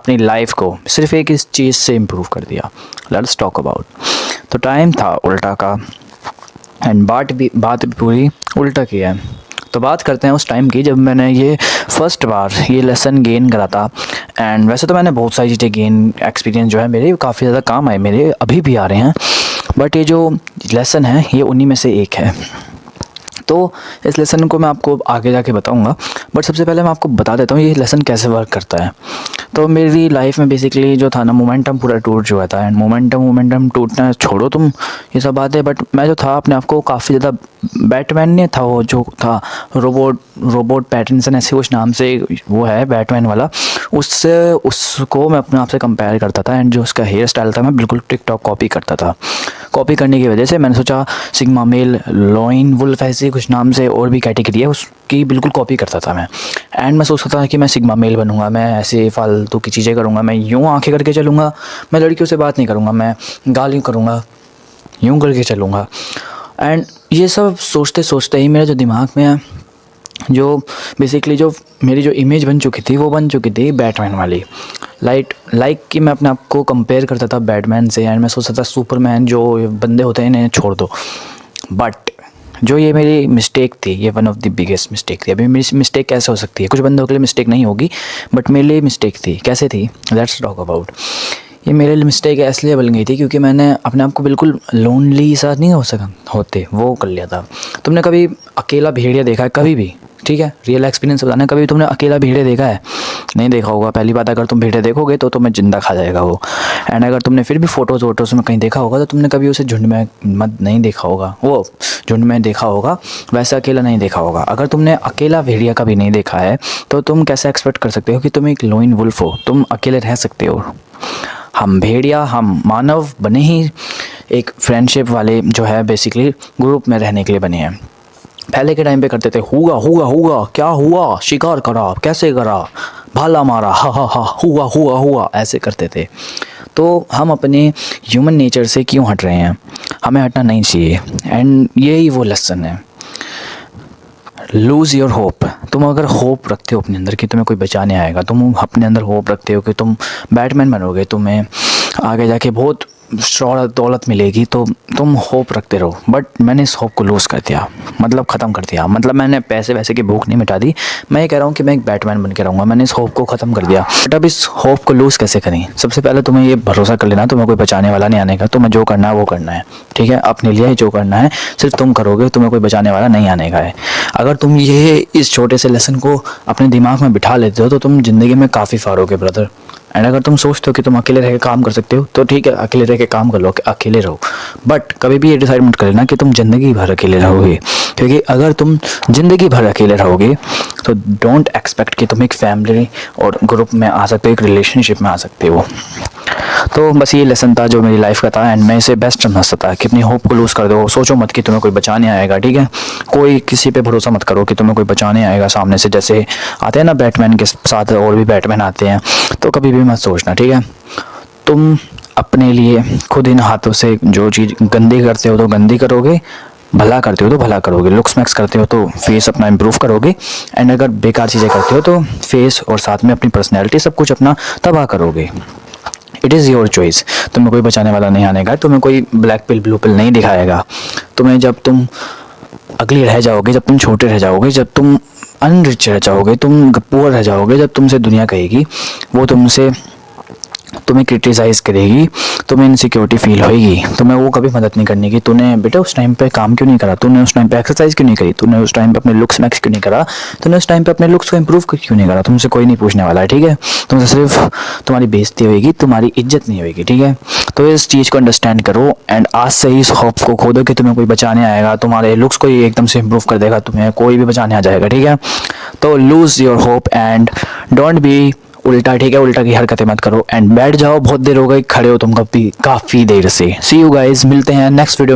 अपनी लाइफ को सिर्फ एक इस चीज़ से इम्प्रूव कर दिया। Let's talk about. तो टाइम था उल्टा का एंड बात भी पूरी उल्टा की है। तो बात करते हैं उस टाइम की जब मैंने ये फर्स्ट बार ये लेसन गेन करा था। एंड वैसे तो मैंने बहुत सारी चीज़ें गेन एक्सपीरियंस जो है मेरे काफ़ी ज़्यादा काम आए, मेरे अभी भी आ रहे हैं, बट ये जो लेसन है ये उन्हीं में से एक है। तो इस लेसन को मैं आपको आगे जाके बताऊंगा, बट सबसे पहले मैं आपको बता देता हूँ ये लेसन कैसे वर्क करता है। तो मेरी लाइफ में बेसिकली जो था ना, मोमेंटम पूरा टूट चुका था। एंड मोमेंटम टूटना छोड़ो तुम ये सब बात है, बट मैं जो था अपने आप को काफ़ी ज़्यादा बैटमैन ने था, वो जो था रोबोट पैटिंसन ऐसे कुछ नाम से वो है बैटमैन वाला, उसको मैं अपने आप से कंपेयर करता था। एंड जो उसका हेयर स्टाइल था मैं बिल्कुल टिकटॉक कॉपी करता था। कॉपी करने की वजह से मैंने सोचा सिग्मा मेल लोइन वुल्फ ऐसे कुछ नाम से और भी कैटेगरी है, उसकी बिल्कुल कॉपी करता था मैं। एंड मैं सोचता था कि मैं सिग्मा मेल बनूंगा, मैं ऐसे फालतू की चीज़ें करूँगा, मैं यूँ आंखें करके चलूँगा, मैं लड़कियों से बात नहीं करूँगा, मैं गाली करूँगा, यूँ करके चलूँगा। एंड ये सब सोचते सोचते ही मेरे जो दिमाग में है, जो बेसिकली जो मेरी जो इमेज बन चुकी थी वो बन चुकी थी बैटमैन वाली। लाइक कि मैं अपने आप को कंपेयर करता था बैटमैन से। एंड मैं सोचता था सुपरमैन जो बंदे होते हैं इन्हें छोड़ दो। बट जो ये मेरी मिस्टेक थी, ये one of the biggest mistake थी। अभी मेरी मिस्टेक कैसे हो सकती है, कुछ बंदों के लिए मिस्टेक नहीं होगी, बट मेरे लिए मिस्टेक थी। कैसे थी, लेट्स टॉक अबाउट। ये मेरे लिए मिस्टेक इसलिए बन गई थी क्योंकि मैंने अपने आप को बिल्कुल लोनली सा नहीं होते वो कर लिया था। तुमने कभी अकेला भेड़िया देखा है कभी भी? ठीक है, रियल एक्सपीरियंस बताना, कभी तुमने अकेला भेड़िया देखा है? नहीं देखा होगा। पहली बात, अगर तुम भेड़िया देखोगे तो तुम्हें जिंदा खा जाएगा वो। एंड अगर तुमने फिर भी फोटोज़ में कहीं देखा होगा तो तुमने कभी उसे झुंड में नहीं देखा होगा, वो झुंड में देखा होगा, वैसे अकेला नहीं देखा होगा। अगर तुमने अकेला भेड़िया कभी नहीं देखा है तो तुम कैसे एक्सपेक्ट कर सकते हो कि तुम एक लोइन वुल्फ हो, तुम अकेले रह सकते हो? हम भेड़िया, हम मानव बने ही एक फ्रेंडशिप वाले जो है बेसिकली ग्रुप में रहने के लिए बने हैं। पहले के टाइम पे करते थे हुआ क्या हुआ, शिकार करा, कैसे करा, भाला मारा, हा हुआ ऐसे करते थे। तो हम अपने ह्यूमन नेचर से क्यों हट रहे हैं? हमें हटना नहीं चाहिए। एंड यही वो लेसन है, लूज़ योर होप। तुम अगर होप रखते हो अपने अंदर कि तुम्हें कोई बचाने आएगा, तुम अपने अंदर होप रखते हो कि तुम बैटमैन बनोगे, तुम्हें आगे जाके बहुत शौहरत दौलत मिलेगी, तो तुम होप रखते रहो। बट मैंने इस होप को लूज़ कर दिया, मतलब ख़त्म कर दिया। मतलब मैंने पैसे वैसे की भूख नहीं मिटा दी, मैं ये कह रहा हूँ कि मैं एक बैटमैन बन के रहूँगा। मैंने इस होप को ख़त्म कर दिया। बट अब इस होप को लूज़ कैसे करें? सबसे पहले तुम्हें ये भरोसा कर लेना तुम्हें कोई बचाने वाला नहीं आने का। तुम्हें जो करना है वो करना है, ठीक है? अपने लिए जो करना है सिर्फ तुम करोगे, तुम्हें कोई बचाने वाला नहीं आने का है। अगर तुम ये इस छोटे से लेसन को अपने दिमाग में बिठा लेते हो तो तुम ज़िंदगी में काफ़ी फारोगे ब्रदर। एंड अगर तुम सोचते हो कि तुम अकेले रह के काम कर सकते हो तो ठीक है, अकेले रह के काम कर लो, अकेले रहो। बट कभी भी ये डिसाइड मत कर लेना कि तुम ज़िंदगी भर अकेले रहोगे, क्योंकि अगर तुम ज़िंदगी भर अकेले रहोगे तो डोंट एक्सपेक्ट कि तुम एक फैमिली और ग्रुप में आ सकते हो, एक रिलेशनशिप में आ सकते हो। तो बस ये लेसन था जो मेरी लाइफ का था। एंड मैं इसे बेस्ट समझता था कि अपनी होप को लूज़ कर दो। सोचो मत कि तुम्हें कोई बचाने आएगा, ठीक है? कोई किसी पे भरोसा मत करो कि तुम्हें कोई बचाने आएगा सामने से। जैसे आते हैं ना बैटमैन के साथ और भी बैटमैन आते हैं, तो कभी भी मत सोचना, ठीक है? तुम अपने लिए खुद इन हाथों से जो चीज़ गंदी करते हो तो गंदी करोगे, भला करते हो तो भला करोगे, लुक्स मैक्स करते हो तो फेस अपना इम्प्रूव करोगे। एंड अगर बेकार चीज़ें करते हो तो फेस और साथ में अपनी पर्सनैलिटी सब कुछ अपना तबाह करोगे। It is your choice. तुम्हें कोई बचाने वाला नहीं आने का, तुम्हें कोई ब्लैक पिल ब्लू पिल नहीं दिखाएगा। तुम्हें जब तुम अगली रह जाओगे, जब तुम छोटे रह जाओगे, जब तुम अनरिच रह जाओगे, तुम पुअर रह जाओगे, जब तुमसे दुनिया कहेगी, वो तुम्हें क्रिटिसाइज़ करेगी, तुम्हें इनसिक्योरिटी फील होगी, तुम्हें वो कभी मदद नहीं करने की। तूने बेटा उस टाइम पे काम क्यों नहीं करा, तूने उस टाइम पे एक्सरसाइज क्यों नहीं करी, तूने उस टाइम पे अपने लुक्स मैक्स क्यों नहीं करा, तूने उस टाइम पे अपने लुक्स को इम्प्रूव क्यों नहीं करा, तुमसे कोई नहीं पूछने वाला है, ठीक है? तुमसे सिर्फ तुम्हारी बेइज्जती होगी, तुम्हारी इज्जत नहीं होगी, ठीक है? तो इस चीज़ को अंडरस्टैंड करो एंड आज से ही इस होप को खो दो कि तुम्हें कोई बचाने आएगा, तुम्हारे लुक्स को ही एकदम से इम्प्रूव कर देगा, तुम्हें कोई भी बचाने आ जाएगा, ठीक है? तो lose your hope and don't be उल्टा, ठीक है? उल्टा की हरकतें मत करो। एंड बैठ जाओ, बहुत देर हो गई खड़े हो तुम काफ़ी देर से। सी यू गाइज, मिलते हैं नेक्स्ट वीडियो।